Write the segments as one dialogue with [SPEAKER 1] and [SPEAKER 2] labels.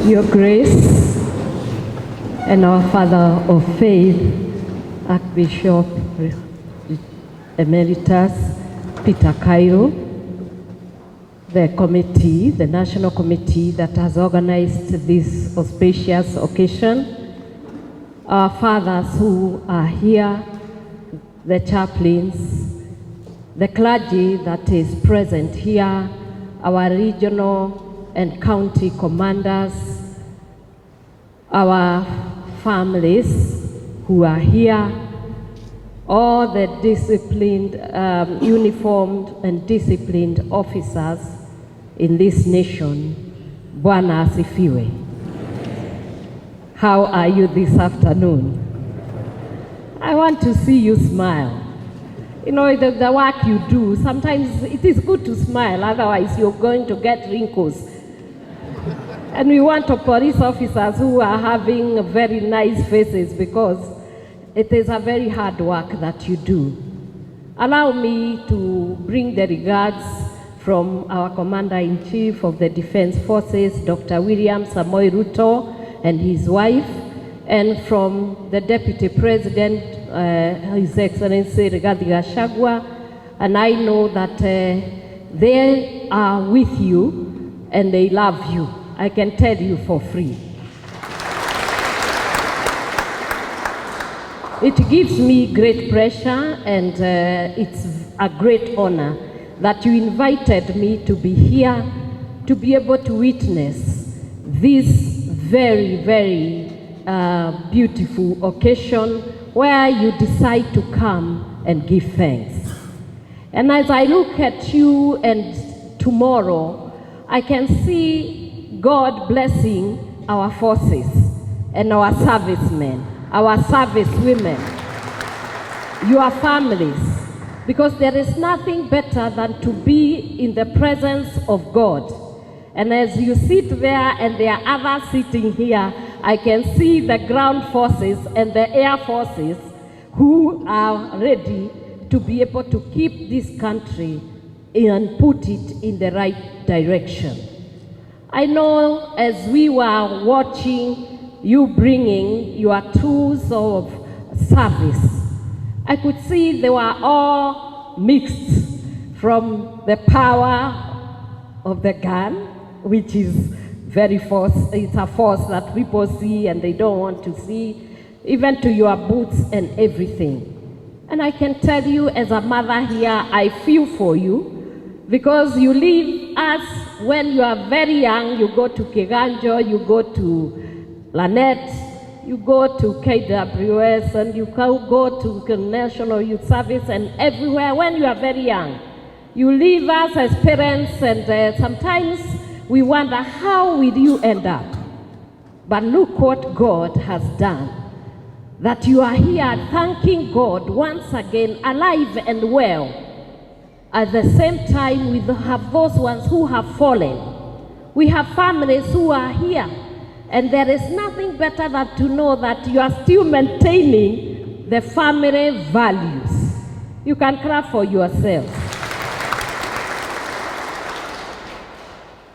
[SPEAKER 1] Your Grace and our Father of Faith, Archbishop Emeritus Peter Cairo, the committee, the national committee that has organized this auspicious occasion, our fathers who are here, the chaplains, the clergy that is present here, our regional and county commanders, our families who are here, all the disciplined, uniformed and disciplined officers in this nation. Bwana asifiwe. How are you this afternoon? I want to see you smile. You know, the work you do, sometimes it is good to smile, otherwise you're going to get wrinkles. And we want police officers who are having very nice faces because it is a very hard work that you do. Allow me to bring the regards from our Commander-in-Chief of the Defense Forces, Dr. William Samoei Ruto and his wife, and from the Deputy President, His Excellency Rigathi Gachagua, and I know that they are with you and they love you. I can tell you for free. It gives me great pleasure and it's a great honor that you invited me to be here to be able to witness this very, very beautiful occasion where you decide to come and give thanks. And as I look at you and tomorrow, I can see God blessing our forces and our servicemen, our servicewomen, your families, because there is nothing better than to be in the presence of God. And as you sit there and there are others sitting here, I can see the ground forces and the air forces who are ready to be able to keep this country and put it in the right direction. I know as we were watching you bringing your tools of service, I could see they were all mixed from the power of the gun, which is very force, it's a force that people see and they don't want to see, even to your boots and everything. And I can tell you as a mother here, I feel for you, because you leave us when you are very young. You go to Kiganjo, you go to Lanet, you go to KWS, and you go to National Youth Service and everywhere when you are very young. You leave us as parents, and sometimes we wonder, how will you end up? But look what God has done. That you are here thanking God once again, alive and well. At the same time, we have those ones who have fallen. We have families who are here. And there is nothing better than to know that you are still maintaining the family values. You can clap for yourselves.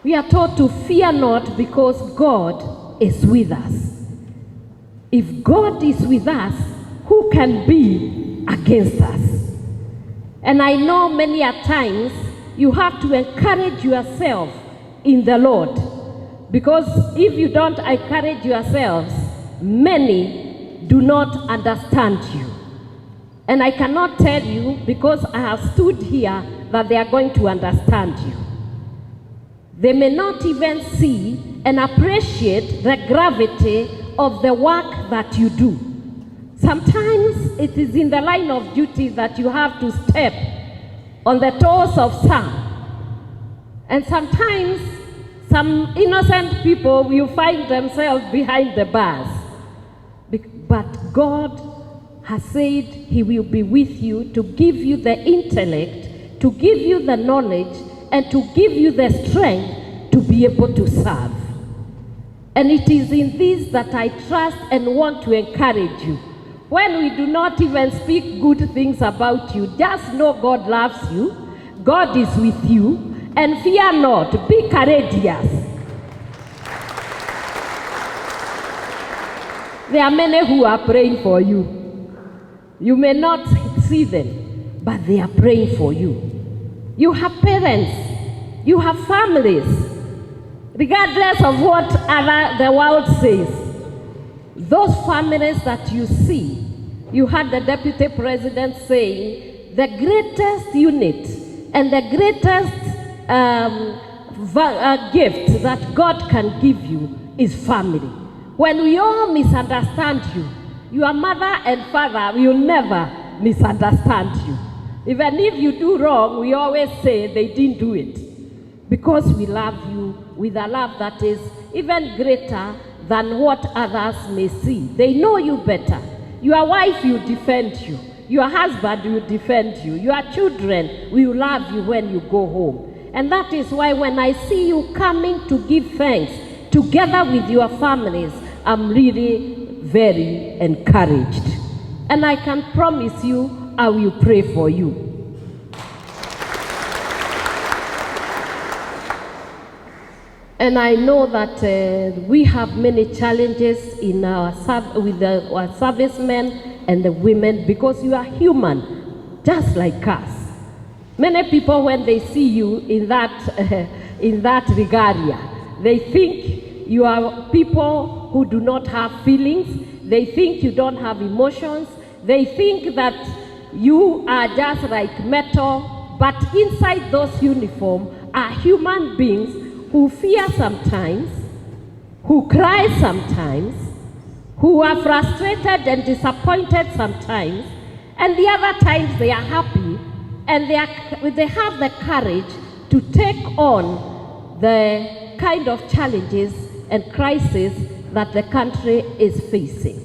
[SPEAKER 1] We are taught to fear not because God is with us. If God is with us, who can be against us? And I know many a times you have to encourage yourself in the Lord. Because if you don't encourage yourselves, many do not understand you. And I cannot tell you, because I have stood here, that they are going to understand you. They may not even see and appreciate the gravity of the work that you do. Sometimes it is in the line of duty that you have to step on the toes of some. And sometimes some innocent people will find themselves behind the bars. But God has said He will be with you to give you the intellect, to give you the knowledge, and to give you the strength to be able to serve. And it is in this that I trust and want to encourage you. When we do not even speak good things about you, just know God loves you, God is with you, and fear not, be courageous. There are many who are praying for you. You may not see them, but they are praying for you. You have parents, you have families, regardless of what the world says. Those families that you see, you heard the deputy president saying, the greatest unit and the greatest gift that God can give you is family. When we all misunderstand you, your mother and father will never misunderstand you. Even if you do wrong, we always say they didn't do it. Because we love you with a love that is even greater than what others may see. They know you better. Your wife will defend you. Your husband will defend you. Your children will love you when you go home. And that is why when I see you coming to give thanks together with your families, I'm really very encouraged. And I can promise you, I will pray for you. And I know that we have many challenges in our our servicemen and the women, because you are human, just like us. Many people, when they see you in that regalia, they think you are people who do not have feelings. They think you don't have emotions. They think that you are just like metal. But inside those uniforms are human beings who fear sometimes, who cry sometimes, who are frustrated and disappointed sometimes, and the other times they are happy, and they have the courage to take on the kind of challenges and crises that the country is facing.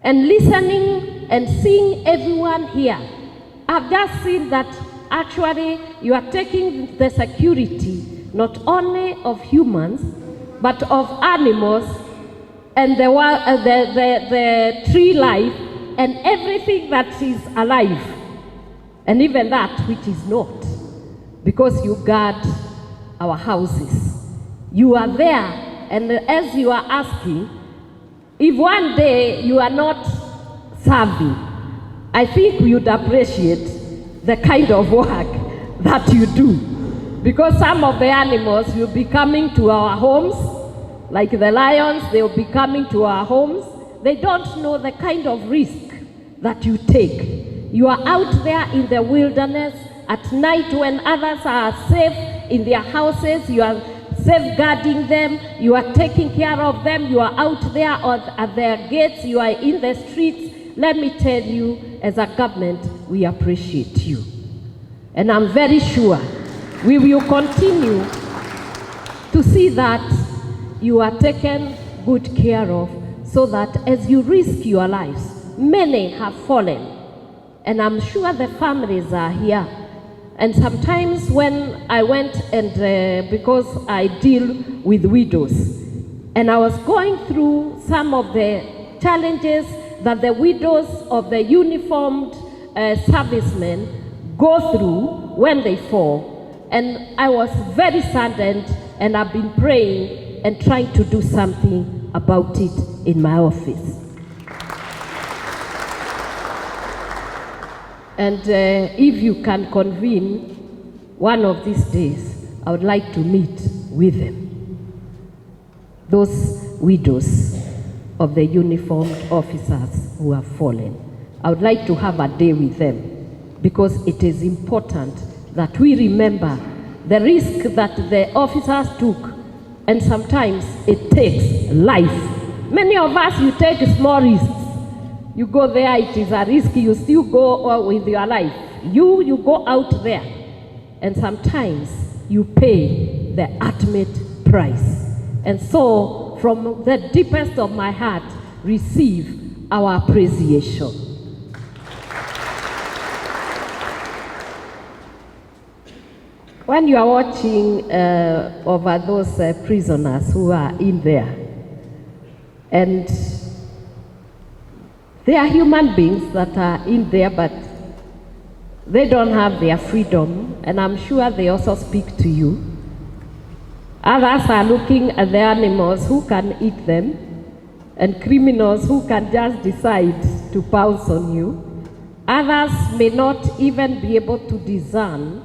[SPEAKER 1] And listening and seeing everyone here, I've just seen that actually you are taking the security not only of humans, but of animals and the tree life and everything that is alive, and even that which is not, because you guard our houses. You are there, and as you are asking, if one day you are not serving, I think we would appreciate the kind of work that you do. Because some of the animals will be coming to our homes, like the lions, they will be coming to our homes. They don't know the kind of risk that you take. You are out there in the wilderness at night when others are safe in their houses. You are safeguarding them. You are taking care of them. You are out there at their gates. You are in the streets. Let me tell you, as a government, we appreciate you. And I'm very sure we will continue to see that you are taken good care of, so that as you risk your lives, many have fallen. And I'm sure the families are here. And sometimes when I went and, because I deal with widows, and I was going through some of the challenges that the widows of the uniformed servicemen go through when they fall. And I was very saddened, and I've been praying and trying to do something about it in my office. And if you can convene one of these days, I would like to meet with them. Those widows of the uniformed officers who have fallen. I would like to have a day with them, because it is important that we remember the risk that the officers took, and sometimes it takes life. Many of us, you take small risks. You go there, it is a risk, you still go with your life. You go out there, and sometimes you pay the ultimate price. And so, from the deepest of my heart, receive our appreciation. When you are watching over those prisoners who are in there, and they are human beings that are in there, but they don't have their freedom, and I'm sure they also speak to you. Others are looking at the animals who can eat them. and criminals who can just decide to pounce on you. Others may not even be able to discern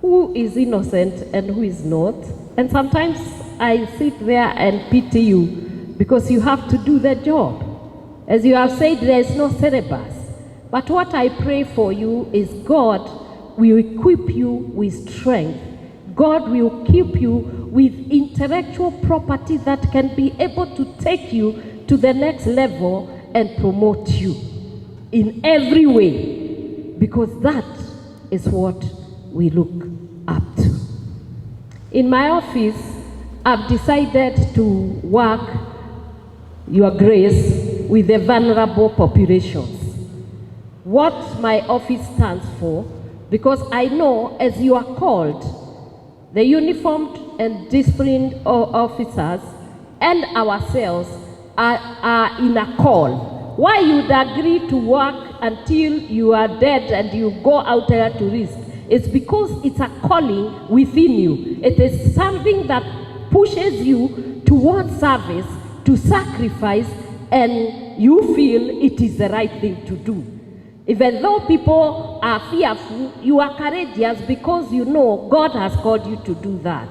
[SPEAKER 1] who is innocent and who is not. And sometimes I sit there and pity you because you have to do the job. As you have said, there is no syllabus. But what I pray for you is God will equip you with strength. God will keep you with intellectual property that can be able to take you to the next level and promote you in every way, because that is what we look up to. In my office, I've decided to work, Your Grace, with the vulnerable populations. What my office stands for, because I know as you are called, the uniformed and disciplined officers and ourselves are in a call. Why you'd agree to work until you are dead and you go out there to risk? It's because it's a calling within you. It is something that pushes you towards service, to sacrifice, and you feel it is the right thing to do. Even though people are fearful, you are courageous because you know God has called you to do that.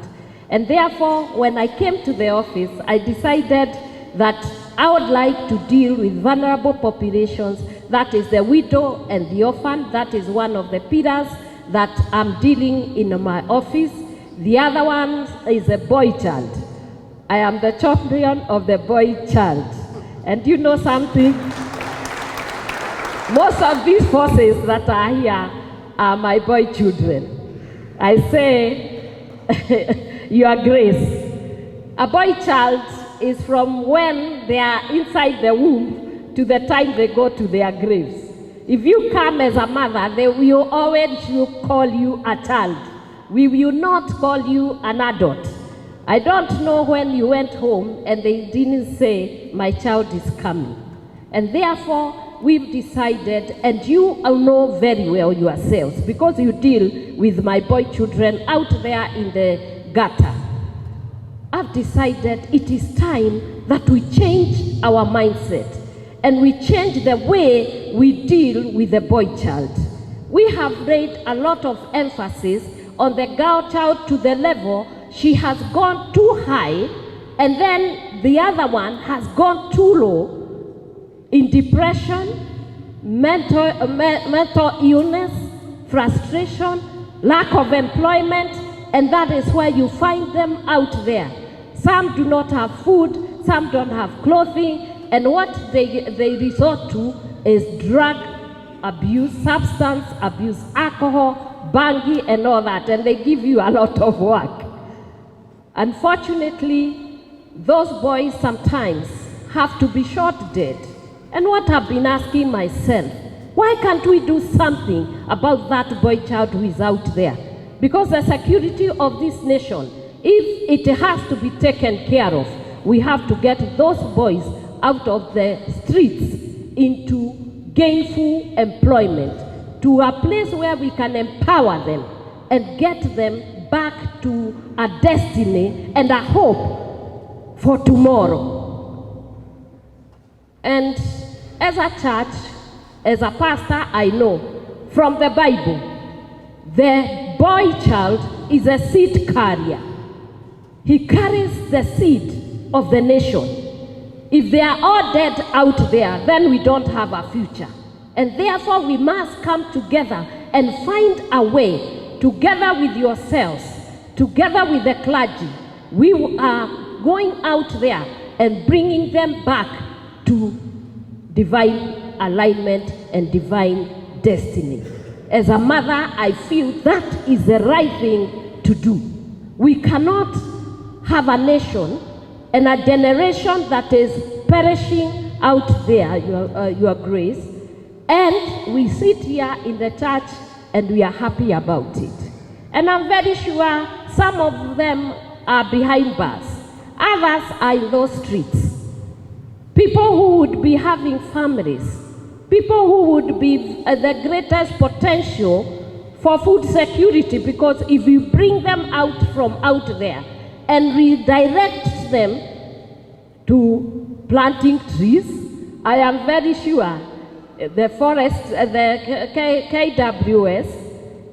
[SPEAKER 1] And therefore, when I came to the office, I decided that I would like to deal with vulnerable populations. That is the widow and the orphan. That is one of the pillars that I'm dealing in my office. The other one is a boy child. I am the champion of the boy child. And you know something? Most of these forces that are here are my boy children. I say, Your Grace, a boy child is from when they are inside the womb to the time they go to their graves. If you come as a mother, they will always call you a child. We will not call you an adult. I don't know when you went home and they didn't say, my child is coming. And therefore, we've decided, and you know very well yourselves, because you deal with my boy children out there in the gutter. I've decided it is time that we change our mindset and we change the way we deal with the boy child. We have laid a lot of emphasis on the girl child to the level she has gone too high, and then the other one has gone too low in depression, mental illness, frustration, lack of employment, and that is where you find them out there. Some do not have food, some don't have clothing, and what they resort to is drug abuse, substance abuse, alcohol, bangi, and all that, and they give you a lot of work. Unfortunately, those boys sometimes have to be shot dead. And what I've been asking myself, why can't we do something about that boy child who is out there? Because the security of this nation, if it has to be taken care of, we have to get those boys out of the streets into gainful employment, to a place where we can empower them and get them back to a destiny and a hope for tomorrow. And as a church, as a pastor, I know from the Bible, the boy child is a seed carrier. He carries the seed of the nation. If they are all dead out there, then we don't have a future. And therefore, we must come together and find a way, together with yourselves, together with the clergy. We are going out there and bringing them back to divine alignment and divine destiny. As a mother, I feel that is the right thing to do. We cannot have a nation and a generation that is perishing out there, Your Grace, and we sit here in the church and we are happy about it. And I'm very sure some of them are behind bars. Others are in those streets. People who would be having families. People who would be the greatest potential for food security, because if you bring them out from out there and redirect them to planting trees. I am very sure the forest, the KWS,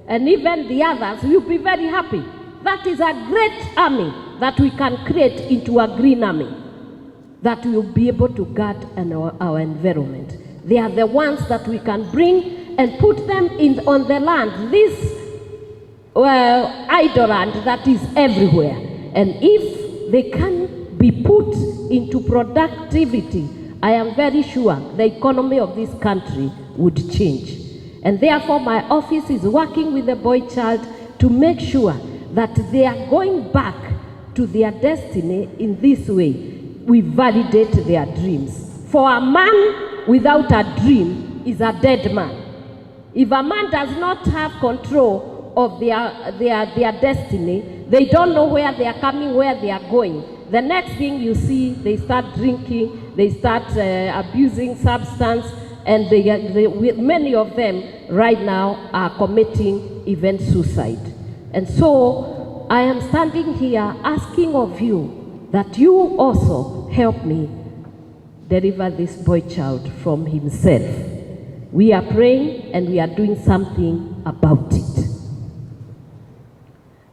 [SPEAKER 1] and even the others will be very happy. That is a great army that we can create into a green army that will be able to guard our environment. They are the ones that we can bring and put them on the land, this idle land that is everywhere. And if they can be put into productivity, I am very sure the economy of this country would change. And therefore my office is working with the boy child to make sure that they are going back to their destiny in this way. We validate their dreams. For a man without a dream is a dead man. If a man does not have control of their destiny, they don't know where they are coming, where they are going. The next thing you see, they start drinking, they start abusing substance, and many of them right now are committing even suicide. And so I am standing here asking of you that you also help me deliver this boy child from himself. We are praying and we are doing something about it.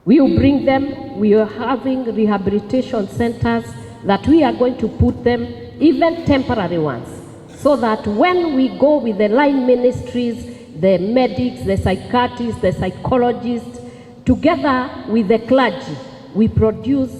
[SPEAKER 1] We will bring them. We are having rehabilitation centers that we are going to put them, even temporary ones, so that when we go with the line ministries, the medics, the psychiatrists, the psychologists, together with the clergy, we produce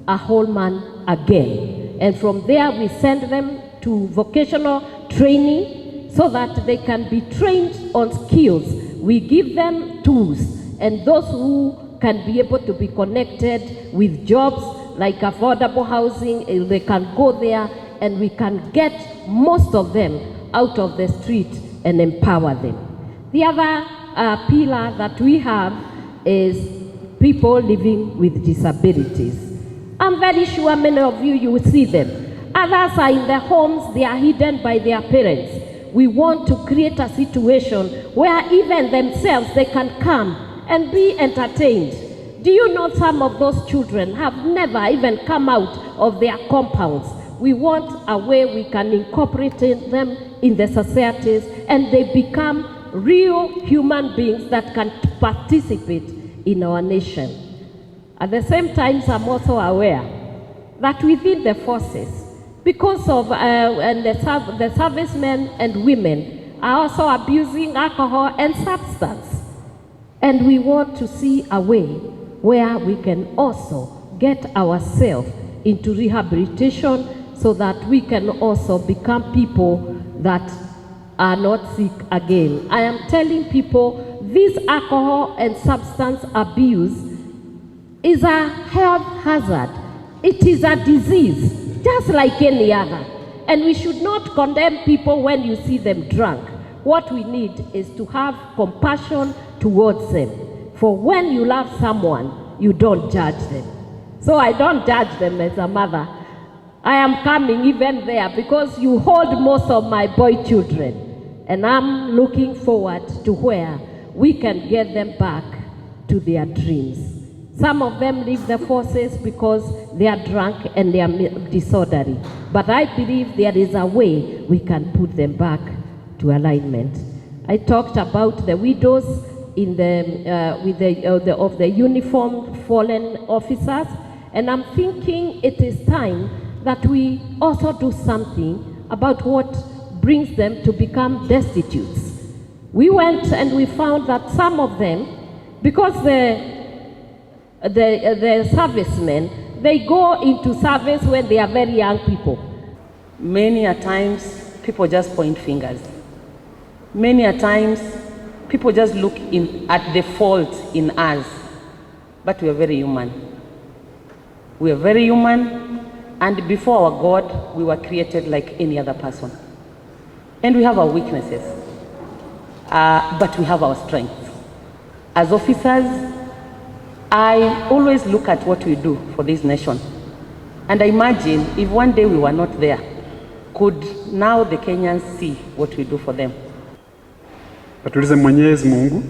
[SPEAKER 1] a whole man again. And from there we send them to vocational training so that they can be trained on skills. We give them tools, and those who can be able to be connected with jobs like affordable housing, they can go there, and we can get most of them out of the street and empower them. The other pillar that we have is people living with disabilities. I'm very sure many of you will see them. Others are in their homes, they are hidden by their parents. We want to create a situation where even themselves, they can come and be entertained. Do you know some of those children have never even come out of their compounds? We want a way we can incorporate them in the societies, and they become real human beings that can participate in our nation. At the same time, I'm also aware that within the forces, because of the servicemen and women are also abusing alcohol and substance. And we want to see a way where we can also get ourselves into rehabilitation so that we can also become people that are not sick again. I am telling people this alcohol and substance abuse is a health hazard. It is a disease, just like any other. And we should not condemn people when you see them drunk. What we need is to have compassion towards them. For when you love someone, you don't judge them. So I don't judge them as a mother. I am coming even there because you hold most of my boy children. And I'm looking forward to where we can get them back to their dreams. Some of them leave the forces because they are drunk and they are disorderly. But I believe there is a way we can put them back to alignment. I talked about the widows in of the uniformed fallen officers, and I'm thinking it is time that we also do something about what brings them to become destitutes. We went and we found that some of them, because the servicemen, they go into service when they are very young people.
[SPEAKER 2] Many a times, people just point fingers. Many a times, people just look at the fault in us. But we are very human. We are very human, and before our God, we were created like any other person. And we have our weaknesses, but we have our strengths. As officers, I always look at what we do for this nation. And I imagine if one day we were not there, could now the Kenyans see what we do for them?
[SPEAKER 3] Tuulize Mwenyezi Mungu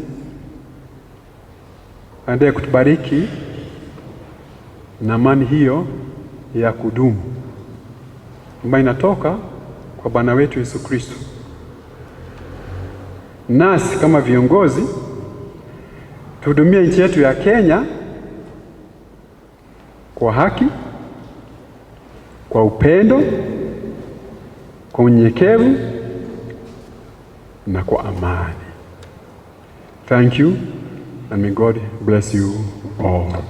[SPEAKER 3] aendelee kutubariki na amani hiyo ya kudumu. ambayo inatoka kwa Bwana wetu Yesu Kristo. Nasi kama viongozi tuhudumie nchi yetu ya Kenya kwa haki, kwa upendo, kwa unyenyekevu na kwa amani. Thank you and may God bless you all.